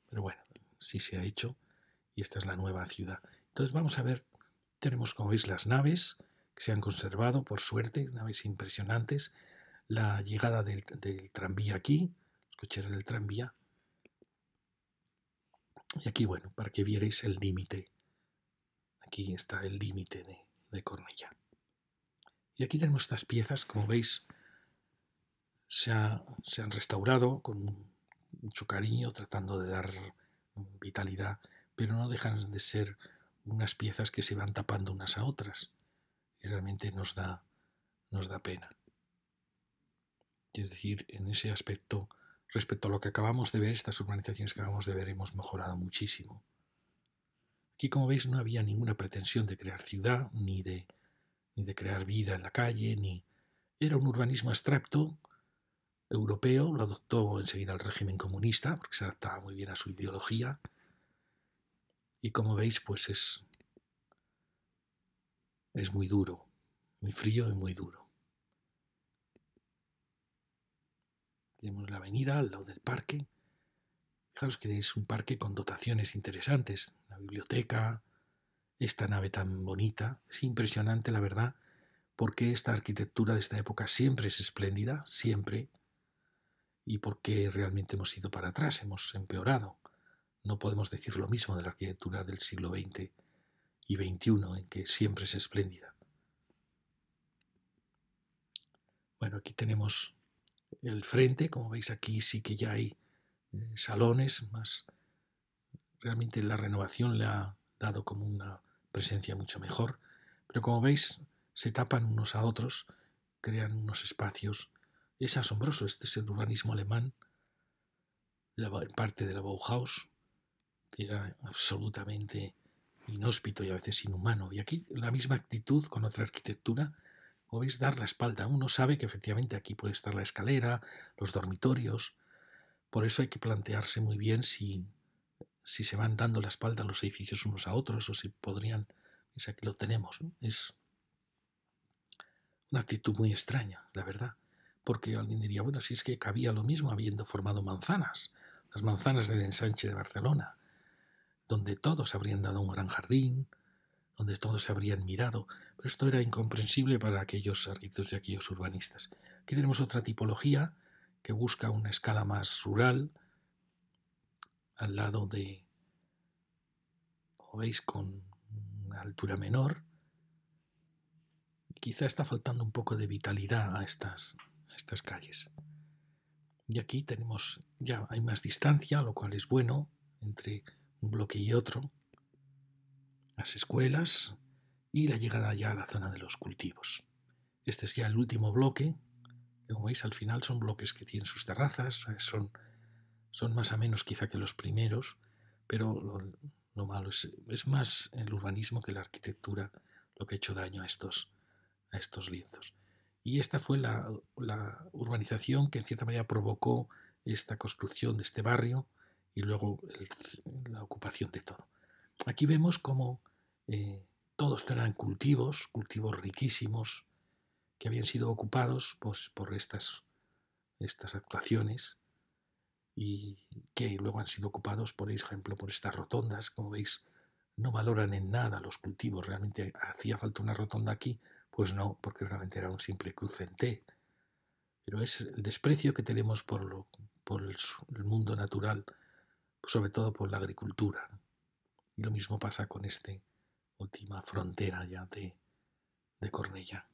pero bueno, sí se ha hecho y esta es la nueva ciudad. Entonces vamos a ver, tenemos como veis las naves que se han conservado, por suerte, naves impresionantes, la llegada del tranvía aquí, los cocheros del tranvía, y aquí, bueno, para que vierais el límite, aquí está el límite de Cornellá. Y aquí tenemos estas piezas, como veis, se han restaurado con mucho cariño, tratando de dar vitalidad, pero no dejan de ser unas piezas que se van tapando unas a otras y realmente nos da pena. Es decir, en ese aspecto, respecto a lo que acabamos de ver, estas urbanizaciones que acabamos de ver, hemos mejorado muchísimo. Aquí, como veis, no había ninguna pretensión de crear ciudad, ni de crear vida en la calle, ni era un urbanismo abstracto, europeo, lo adoptó enseguida el régimen comunista, porque se adaptaba muy bien a su ideología. Y como veis, pues es muy duro, muy frío y muy duro. Tenemos la avenida al lado del parque. Fijaros que es un parque con dotaciones interesantes. La biblioteca, esta nave tan bonita. Es impresionante, la verdad, porque esta arquitectura de esta época siempre es espléndida, siempre, y porque realmente hemos ido para atrás, hemos empeorado. No podemos decir lo mismo de la arquitectura del siglo XX y XXI, en que siempre es espléndida. Bueno, aquí tenemos el frente, como veis aquí sí que ya hay salones, más realmente la renovación le ha dado como una presencia mucho mejor, pero como veis se tapan unos a otros, crean unos espacios. Es asombroso, este es el urbanismo alemán, en parte de la Bauhaus, que era absolutamente inhóspito y a veces inhumano. Y aquí la misma actitud con otra arquitectura, como veis, dar la espalda. Uno sabe que efectivamente aquí puede estar la escalera, los dormitorios. Por eso hay que plantearse muy bien si se van dando la espalda los edificios unos a otros o si podrían... Es aquí lo tenemos, ¿no? Es una actitud muy extraña, la verdad. Porque alguien diría, bueno, si es que cabía lo mismo habiendo formado manzanas, las manzanas del ensanche de Barcelona, donde todos habrían dado un gran jardín, donde todos se habrían mirado, pero esto era incomprensible para aquellos arquitectos y aquellos urbanistas. Aquí tenemos otra tipología que busca una escala más rural, al lado de, como veis, con una altura menor. Quizá está faltando un poco de vitalidad a estas calles. Y aquí tenemos, ya hay más distancia, lo cual es bueno, entre un bloque y otro, las escuelas y la llegada ya a la zona de los cultivos. Este es ya el último bloque. Como veis, al final son bloques que tienen sus terrazas, son más o menos quizá que los primeros, pero lo malo es más el urbanismo que la arquitectura lo que ha hecho daño a estos lienzos. Y esta fue la urbanización que en cierta manera provocó esta construcción de este barrio y luego la ocupación de todo. Aquí vemos cómo todos eran cultivos riquísimos que habían sido ocupados pues, por estas actuaciones y que luego han sido ocupados, por ejemplo, por estas rotondas. Como veis, no valoran en nada los cultivos. Realmente hacía falta una rotonda aquí, pues no, porque realmente era un simple cruce en T. Pero es el desprecio que tenemos por el mundo natural, sobre todo por la agricultura. Y lo mismo pasa con esta última frontera ya de Cornellà.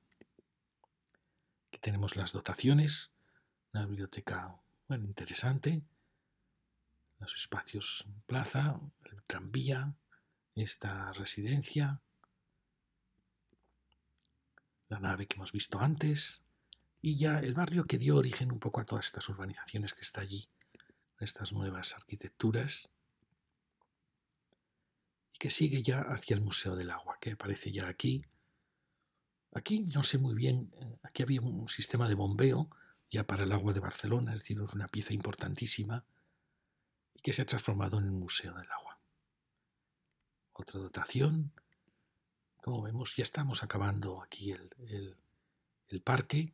Aquí tenemos las dotaciones, una biblioteca interesante, los espacios plaza, el tranvía, esta residencia, la nave que hemos visto antes y ya el barrio que dio origen un poco a todas estas urbanizaciones que está allí, estas nuevas arquitecturas y que sigue ya hacia el Museo del Agua, que aparece ya aquí. Aquí no sé muy bien, aquí había un sistema de bombeo ya para el agua de Barcelona, es decir, una pieza importantísima y que se ha transformado en el Museo del Agua. Otra dotación. Como vemos, ya estamos acabando aquí el parque.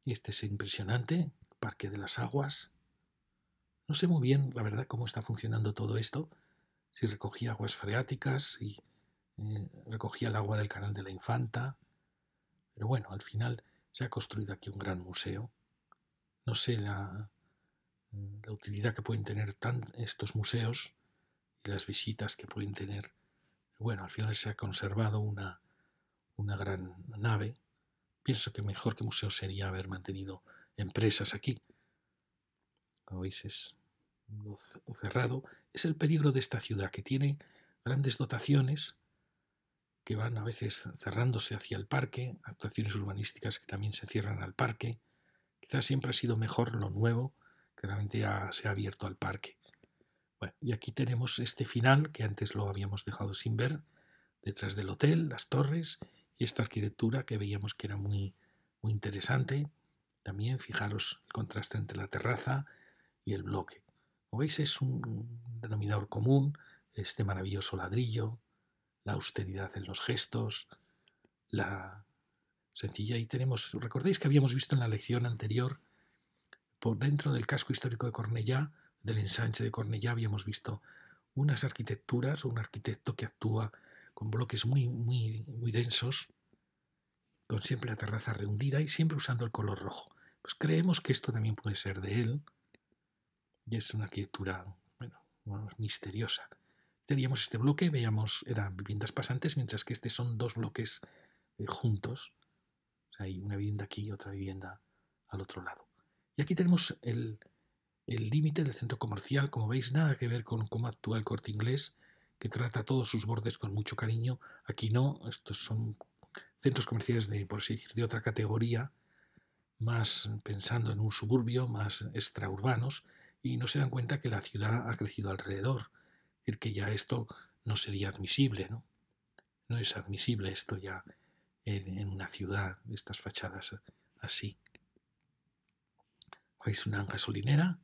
Este es impresionante, Parque de las Aguas. No sé muy bien, la verdad, cómo está funcionando todo esto. Si recogía aguas freáticas, si recogía el agua del Canal de la Infanta. Pero bueno, al final se ha construido aquí un gran museo. No sé la utilidad que pueden tener estos museos y las visitas que pueden tener. Bueno, al final se ha conservado una gran nave. Pienso que mejor que museo sería haber mantenido empresas aquí. Como veis, es cerrado. Es el peligro de esta ciudad, que tiene grandes dotaciones que van a veces cerrándose hacia el parque, actuaciones urbanísticas que también se cierran al parque. Quizás siempre ha sido mejor lo nuevo, que realmente ya se ha abierto al parque. Bueno, y aquí tenemos este final, que antes lo habíamos dejado sin ver, detrás del hotel, las torres, y esta arquitectura que veíamos que era muy, muy interesante, También fijaros el contraste entre la terraza y el bloque. Como veis, es un denominador común, este maravilloso ladrillo, la austeridad en los gestos, la sencilla. Y tenemos, ¿recordáis que habíamos visto en la lección anterior, por dentro del casco histórico de Cornellá, del ensanche de Cornellá, habíamos visto unas arquitecturas, un arquitecto que actúa con bloques muy densos, con siempre la terraza rehundida y siempre usando el color rojo. Pues creemos que esto también puede ser de él, y es una arquitectura, bueno, misteriosa. Teníamos este bloque, veíamos, eran viviendas pasantes, mientras que estos son dos bloques juntos. O sea, hay una vivienda aquí y otra vivienda al otro lado. Y aquí tenemos el límite del centro comercial. Como veis, nada que ver con cómo actúa el Corte Inglés, que trata todos sus bordes con mucho cariño. Aquí no, estos son centros comerciales de, por así decir, de otra categoría, más pensando en un suburbio, más extraurbanos, y no se dan cuenta que la ciudad ha crecido alrededor. Es decir, que ya esto no sería admisible, ¿no? No es admisible esto ya en una ciudad, estas fachadas así. ¿Veis una gasolinera?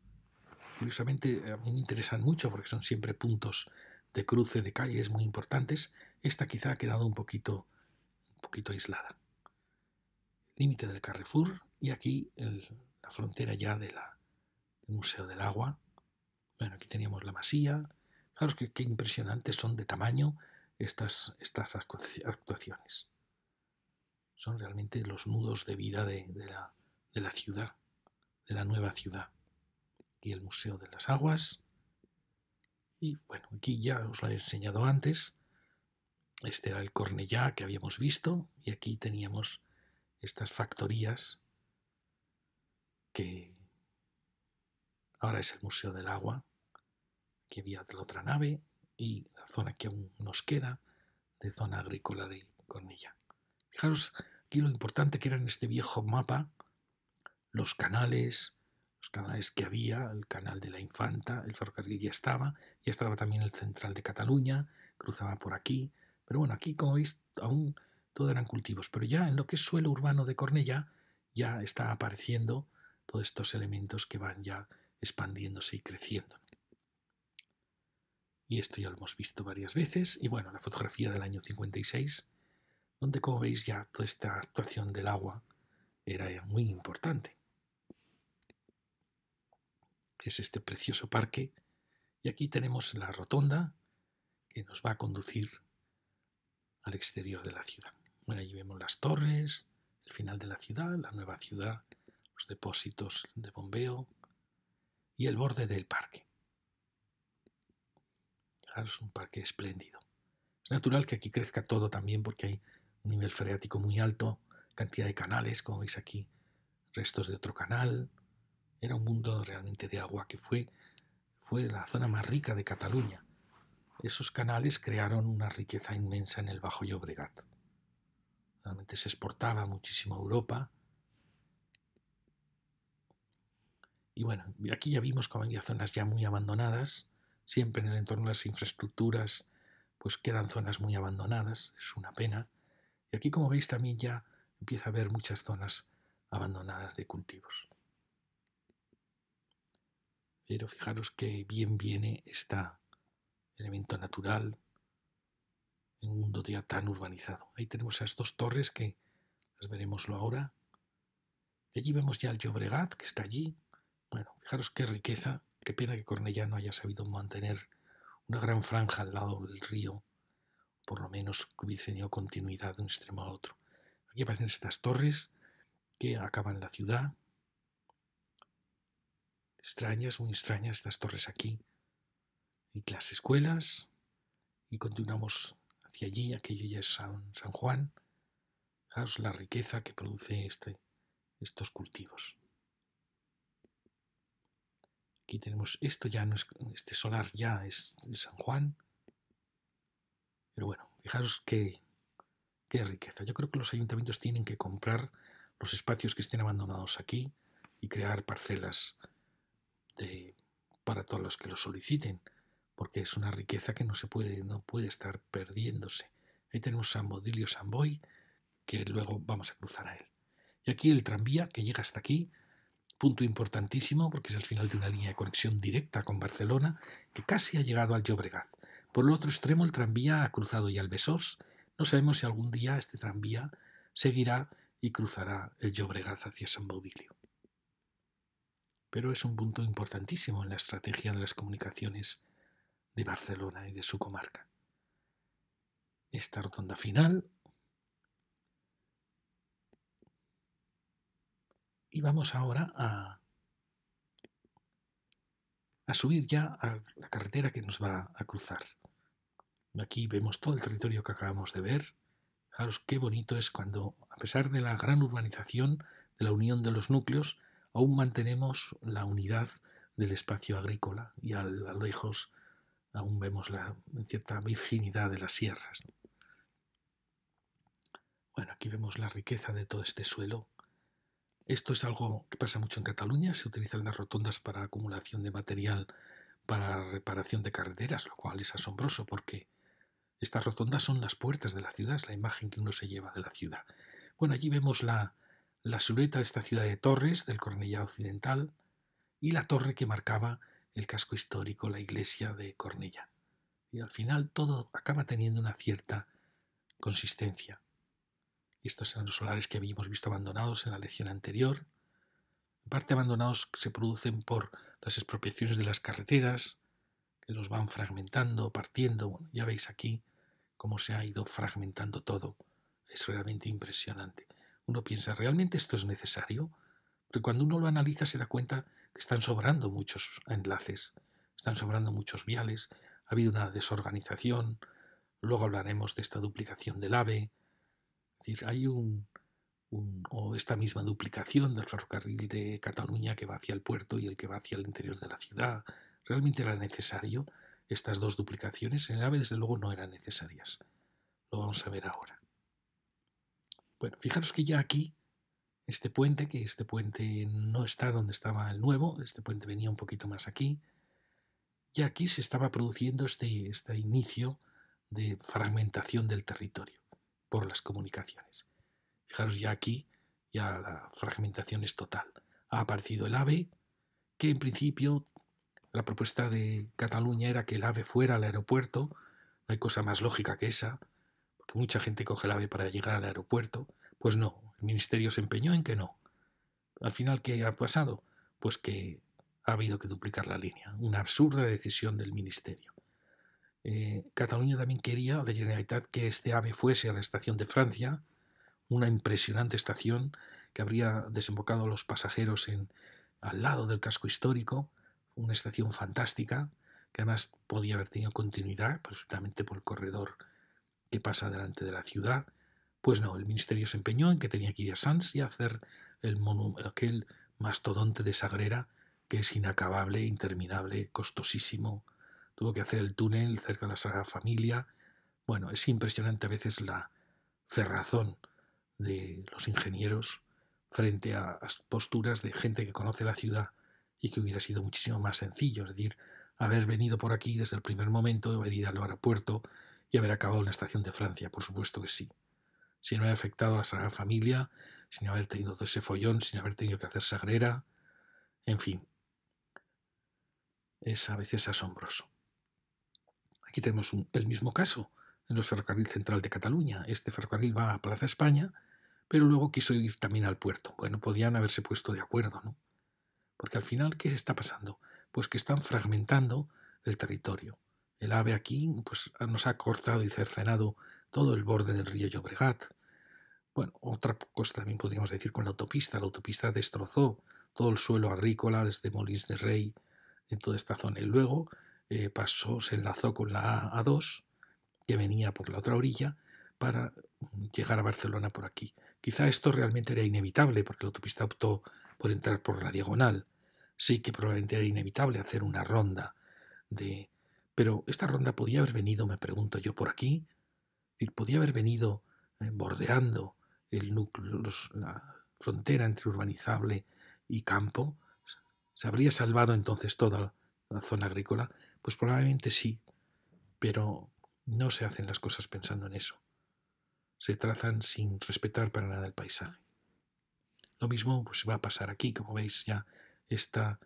Curiosamente, a mí me interesan mucho porque son siempre puntos de cruce de calles muy importantes. Esta quizá ha quedado un poquito aislada. Límite del Carrefour y aquí la frontera ya del Museo del Agua. Bueno, aquí teníamos la Masía. Fijaros qué impresionantes son de tamaño estas actuaciones. Son realmente los nudos de vida de la ciudad, de la nueva ciudad. Y el Museo de las Aguas. Y bueno, aquí ya os lo he enseñado antes. Este era el Cornellá que habíamos visto. Y aquí teníamos estas factorías que ahora es el Museo del Agua. Aquí había la otra nave y la zona que aún nos queda de zona agrícola de Cornellá. Fijaros aquí lo importante que era en este viejo mapa los canales que había, el canal de la Infanta, el ferrocarril ya estaba también el central de Cataluña, cruzaba por aquí, pero bueno, aquí como veis aún todo eran cultivos, pero ya en lo que es suelo urbano de Cornellá ya está apareciendo todos estos elementos que van ya expandiéndose y creciendo. Y esto ya lo hemos visto varias veces, y bueno, la fotografía del año 56, donde como veis ya toda esta actuación del agua era muy importante. Es este precioso parque y aquí tenemos la rotonda que nos va a conducir al exterior de la ciudad. Bueno, allí vemos las torres, el final de la ciudad, la nueva ciudad, los depósitos de bombeo y el borde del parque. Claro, es un parque espléndido. Es natural que aquí crezca todo también porque hay un nivel freático muy alto, cantidad de canales, como veis aquí, restos de otro canal. Era un mundo realmente de agua que fue la zona más rica de Cataluña. Esos canales crearon una riqueza inmensa en el Bajo Llobregat. Realmente se exportaba muchísimo a Europa. Y bueno, aquí ya vimos cómo había zonas ya muy abandonadas. Siempre en el entorno de las infraestructuras pues quedan zonas muy abandonadas. Es una pena. Y aquí, como veis, también ya empieza a haber muchas zonas abandonadas de cultivos. Pero fijaros que bien viene este elemento natural en un mundo ya tan urbanizado. Ahí tenemos esas dos torres que las veremoslo ahora. De allí vemos ya el Llobregat, que está allí. Bueno, fijaros qué riqueza. Qué pena que Cornellá no haya sabido mantener una gran franja al lado del río, por lo menos que hubiese tenido continuidad de un extremo a otro. Aquí aparecen estas torres que acaban la ciudad. Extrañas, muy extrañas estas torres aquí. Y las escuelas. Y continuamos hacia allí, aquello ya es San Juan. Fijaros la riqueza que produce estos cultivos. Aquí tenemos, esto ya no es, este solar ya es San Juan. Pero bueno, fijaros qué riqueza. Yo creo que los ayuntamientos tienen que comprar los espacios que estén abandonados aquí y crear parcelas para todos los que lo soliciten, porque es una riqueza que no puede estar perdiéndose. Ahí tenemos San Baudilio San Boi, que luego vamos a cruzar a él. Y aquí el tranvía que llega hasta aquí, punto importantísimo porque es el final de una línea de conexión directa con Barcelona que casi ha llegado al Llobregat. Por el otro extremo el tranvía ha cruzado ya el Besós. No sabemos si algún día este tranvía seguirá y cruzará el Llobregat hacia Sant Baudilio. Pero es un punto importantísimo en la estrategia de las comunicaciones de Barcelona y de su comarca. Esta rotonda final. Y vamos ahora a subir ya a la carretera que nos va a cruzar. Aquí vemos todo el territorio que acabamos de ver. Fijaros qué bonito es cuando, a pesar de la gran urbanización, de la unión de los núcleos, aún mantenemos la unidad del espacio agrícola y a lo lejos aún vemos la cierta virginidad de las sierras. Bueno, aquí vemos la riqueza de todo este suelo. Esto es algo que pasa mucho en Cataluña. Se utilizan las rotondas para acumulación de material para la reparación de carreteras, lo cual es asombroso porque estas rotondas son las puertas de la ciudad, es la imagen que uno se lleva de la ciudad. Bueno, allí vemos la silueta de esta ciudad de Torres, del Cornellá Occidental, y la torre que marcaba el casco histórico, la iglesia de Cornellá. Y al final todo acaba teniendo una cierta consistencia. Estos eran los solares que habíamos visto abandonados en la lección anterior. En parte abandonados se producen por las expropiaciones de las carreteras, que los van fragmentando, partiendo. Bueno, ya veis aquí cómo se ha ido fragmentando todo. Es realmente impresionante. Uno piensa, ¿realmente esto es necesario? Pero cuando uno lo analiza se da cuenta que están sobrando muchos enlaces, están sobrando muchos viales, ha habido una desorganización, luego hablaremos de esta duplicación del AVE, es decir, hay o esta misma duplicación del ferrocarril de Cataluña que va hacia el puerto y el que va hacia el interior de la ciudad. ¿Realmente era necesario estas dos duplicaciones? En el AVE desde luego no eran necesarias. Lo vamos a ver ahora. Bueno, fijaros que ya aquí, este puente no está donde estaba el nuevo, este puente venía un poquito más aquí, ya aquí se estaba produciendo este inicio de fragmentación del territorio por las comunicaciones. Fijaros ya aquí, ya la fragmentación es total. Ha aparecido el AVE, que en principio la propuesta de Cataluña era que el AVE fuera al aeropuerto. No hay cosa más lógica que esa, porque mucha gente coge el AVE para llegar al aeropuerto. Pues no, el Ministerio se empeñó en que no. Al final, ¿qué ha pasado? Pues que ha habido que duplicar la línea. Una absurda decisión del Ministerio. Cataluña también quería, la Generalitat, que este AVE fuese a la estación de Francia, una impresionante estación que habría desembocado a los pasajeros al lado del casco histórico, una estación fantástica que además podía haber tenido continuidad perfectamente por el corredor que pasa delante de la ciudad. Pues no, el ministerio se empeñó en que tenía que ir a Sants y hacer aquel mastodonte de Sagrera que es inacabable, interminable, costosísimo. Tuvo que hacer el túnel cerca de la Sagrada Familia. Bueno, es impresionante a veces la cerrazón de los ingenieros frente a posturas de gente que conoce la ciudad y que hubiera sido muchísimo más sencillo, es decir, haber venido por aquí desde el primer momento, haber ido al aeropuerto y haber acabado en la estación de Francia, por supuesto que sí. Sin haber afectado a la Sagrada Familia, sin haber tenido todo ese follón, sin haber tenido que hacer Sagrera, en fin, es a veces asombroso. Aquí tenemos el mismo caso en los ferrocarril central de Cataluña. Este ferrocarril va a Plaza España, pero luego quiso ir también al puerto. Bueno, podían haberse puesto de acuerdo, ¿no? Porque al final, ¿qué se está pasando? Pues que están fragmentando el territorio. El AVE aquí pues, nos ha cortado y cercenado todo el borde del río Llobregat. Bueno, otra cosa también podríamos decir con la autopista. La autopista destrozó todo el suelo agrícola desde Molins de Rey en toda esta zona. Y luego se enlazó con la A2, que venía por la otra orilla, para llegar a Barcelona por aquí. Quizá esto realmente era inevitable, porque la autopista optó por entrar por la diagonal. Sí que probablemente era inevitable hacer una ronda de... Pero esta ronda podía haber venido, me pregunto yo, por aquí. Es decir, podía haber venido bordeando el núcleo, la frontera entre urbanizable y campo. ¿Se habría salvado entonces toda la zona agrícola? Pues probablemente sí, pero no se hacen las cosas pensando en eso. Se trazan sin respetar para nada el paisaje. Lo mismo pues va a pasar aquí, como veis ya esta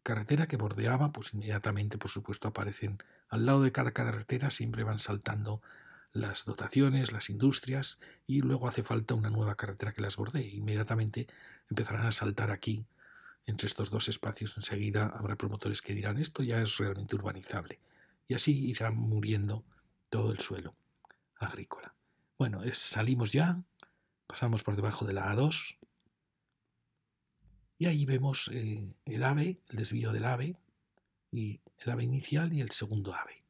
carretera que bordeaba, pues inmediatamente, por supuesto, aparecen al lado de cada carretera, siempre van saltando las dotaciones, las industrias, y luego hace falta una nueva carretera que las bordee. Inmediatamente empezarán a saltar aquí, entre estos dos espacios. Enseguida habrá promotores que dirán, esto ya es realmente urbanizable. Y así irá muriendo todo el suelo agrícola. Bueno, salimos ya, pasamos por debajo de la A2, y ahí vemos el AVE, el desvío del AVE, y el AVE inicial y el segundo AVE.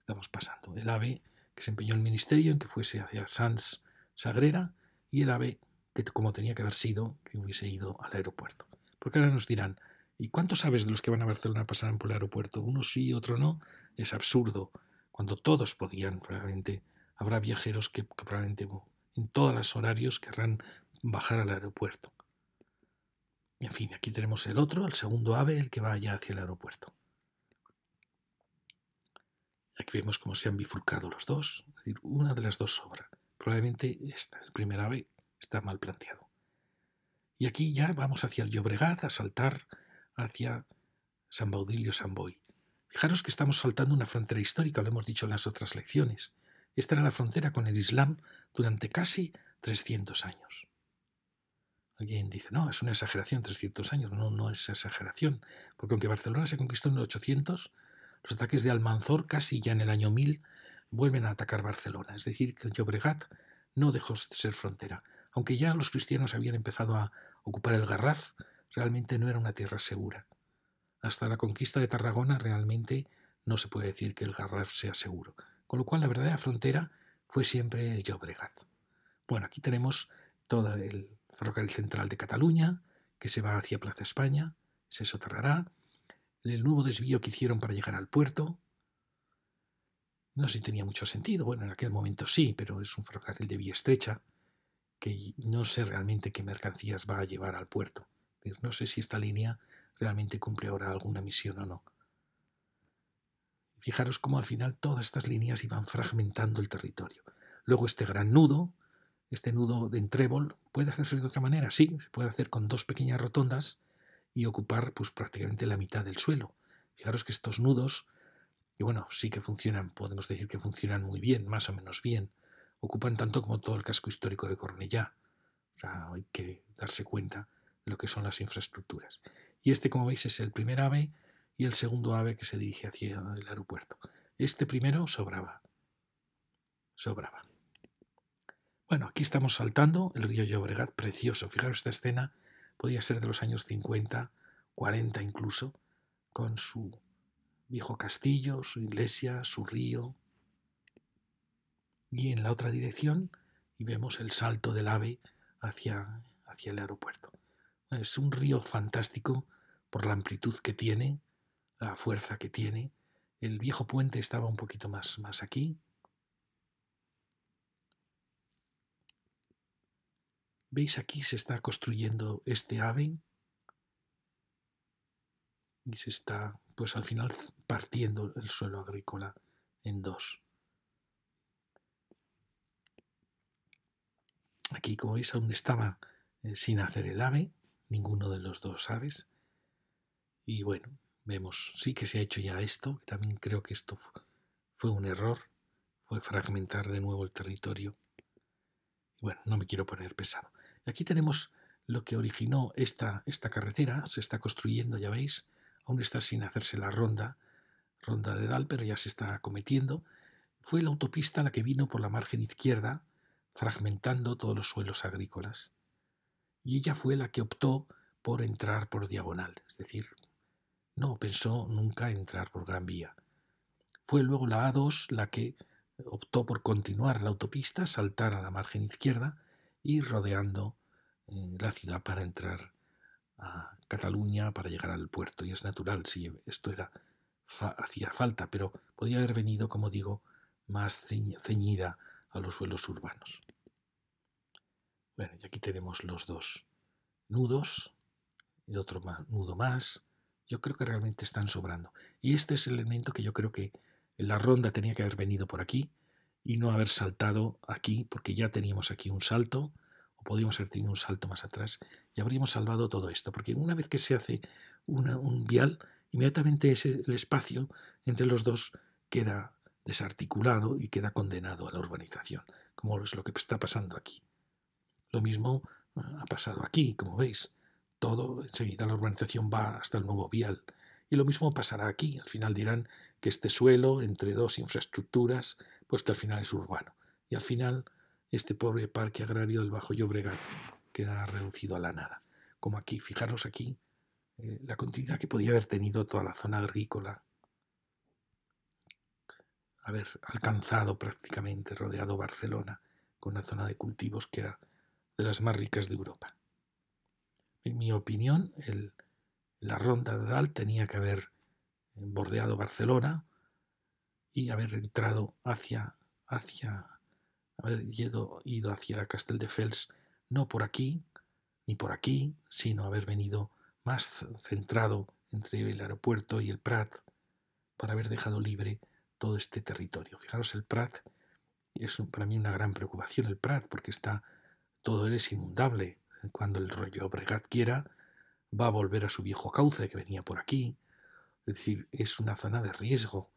Estamos pasando el AVE que se empeñó el ministerio en que fuese hacia Sants Sagrera, y el AVE que, como tenía que haber sido, que hubiese ido al aeropuerto. Porque ahora nos dirán, ¿y cuántos aves de los que van a Barcelona pasarán por el aeropuerto? Unos sí, otro no. Es absurdo. Cuando todos podían, probablemente habrá viajeros que probablemente en todos los horarios querrán bajar al aeropuerto. En fin, aquí tenemos el otro, el segundo AVE, el que va allá hacia el aeropuerto. Aquí vemos cómo se han bifurcado los dos, es decir, una de las dos sobra. Probablemente esta, el primer AVE, está mal planteado. Y aquí ya vamos hacia el Llobregat, a saltar hacia San Baudilio, San Boi. Fijaros que estamos saltando una frontera histórica, lo hemos dicho en las otras lecciones. Esta era la frontera con el Islam durante casi 300 años. Alguien dice, no, es una exageración, 300 años. No, no es exageración, porque aunque Barcelona se conquistó en los 800, los ataques de Almanzor casi ya en el año 1000 vuelven a atacar Barcelona. Es decir, que el Llobregat no dejó de ser frontera. Aunque ya los cristianos habían empezado a ocupar el Garraf, realmente no era una tierra segura. Hasta la conquista de Tarragona realmente no se puede decir que el Garraf sea seguro. Con lo cual la verdadera frontera fue siempre el Llobregat. Bueno, aquí tenemos todo el ferrocarril central de Cataluña, que se va hacia Plaza España, se soterrará. El nuevo desvío que hicieron para llegar al puerto, no sé si tenía mucho sentido. Bueno, en aquel momento sí, pero es un ferrocarril de vía estrecha, que no sé realmente qué mercancías va a llevar al puerto. No sé si esta línea realmente cumple ahora alguna misión o no. Fijaros cómo al final todas estas líneas iban fragmentando el territorio. Luego este gran nudo, este nudo de entrébol, ¿puede hacerse de otra manera? Sí, se puede hacer con dos pequeñas rotondas y ocupar pues prácticamente la mitad del suelo. Fijaros que estos nudos, y bueno, sí que funcionan, podemos decir que funcionan muy bien, más o menos bien, ocupan tanto como todo el casco histórico de Cornellá. O sea, hay que darse cuenta de lo que son las infraestructuras. Y este, como veis, es el primer AVE y el segundo AVE que se dirige hacia el aeropuerto. Este primero sobraba. Bueno, aquí estamos saltando el río Llobregat, precioso. Fijaros, esta escena podía ser de los años 50, 40 incluso, con su viejo castillo, su iglesia, su río. Y en la otra dirección, y vemos el salto del AVE hacia el aeropuerto. Es un río fantástico por la amplitud que tiene, la fuerza que tiene. El viejo puente estaba un poquito más aquí. ¿Veis? Aquí se está construyendo este AVE y se está, pues al final, partiendo el suelo agrícola en dos. Aquí, como veis, aún estaba sin hacer el AVE, ninguno de los dos aves. Y bueno, vemos, sí que se ha hecho ya esto, también creo que esto fue un error, fue fragmentar de nuevo el territorio. Y bueno, no me quiero poner pesado. Aquí tenemos lo que originó esta carretera, se está construyendo, ya veis, aún está sin hacerse la ronda de Dal, pero ya se está acometiendo. Fue la autopista la que vino por la margen izquierda, fragmentando todos los suelos agrícolas. Y ella fue la que optó por entrar por diagonal, es decir, no pensó nunca entrar por Gran Vía. Fue luego la A2 la que optó por continuar la autopista, saltar a la margen izquierda y rodeando la ciudad para entrar a Cataluña, para llegar al puerto. Y es natural, si esto hacía falta, pero podía haber venido, como digo, más ceñida a los suelos urbanos. Bueno, y aquí tenemos los dos nudos y otro nudo más. Yo creo que realmente están sobrando. Y este es el elemento que yo creo que la ronda tenía que haber venido por aquí y no haber saltado aquí, porque ya teníamos aquí un salto, o podríamos haber tenido un salto más atrás y habríamos salvado todo esto, porque una vez que se hace un vial, inmediatamente el espacio entre los dos queda desarticulado y queda condenado a la urbanización, como es lo que está pasando aquí. Lo mismo ha pasado aquí, como veis. Todo, enseguida la urbanización va hasta el nuevo vial. Y lo mismo pasará aquí. Al final dirán que este suelo entre dos infraestructuras, pues que al final es urbano. Y al final este pobre parque agrario del Bajo Llobregat queda reducido a la nada. Como aquí, fijaros aquí, la continuidad que podía haber tenido toda la zona agrícola, haber alcanzado prácticamente, rodeado Barcelona, con una zona de cultivos que era de las más ricas de Europa. En mi opinión, la ronda de Dalt tenía que haber bordeado Barcelona y haber entrado haber ido hacia Castelldefels, no por aquí ni por aquí, sino haber venido más centrado entre el aeropuerto y el Prat para haber dejado libre todo este territorio. Fijaros, el Prat es para mí una gran preocupación, el Prat, porque todo él es inundable. Cuando el Llobregat quiera, va a volver a su viejo cauce que venía por aquí. Es decir, es una zona de riesgo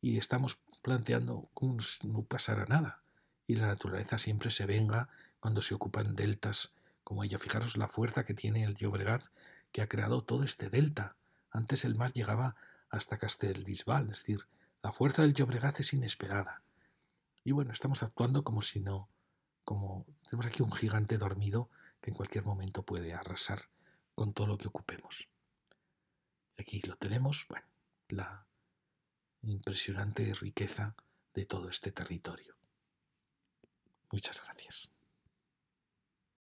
y estamos planteando como no pasará nada. Y la naturaleza siempre se venga cuando se ocupan deltas como ella. Fijaros la fuerza que tiene el Llobregat, que ha creado todo este delta. Antes el mar llegaba hasta Castellbisbal, es decir, la fuerza del Llobregat es inesperada. Y bueno, estamos actuando como si no, como tenemos aquí un gigante dormido que en cualquier momento puede arrasar con todo lo que ocupemos. Aquí lo tenemos, bueno, la impresionante riqueza de todo este territorio. Muchas gracias.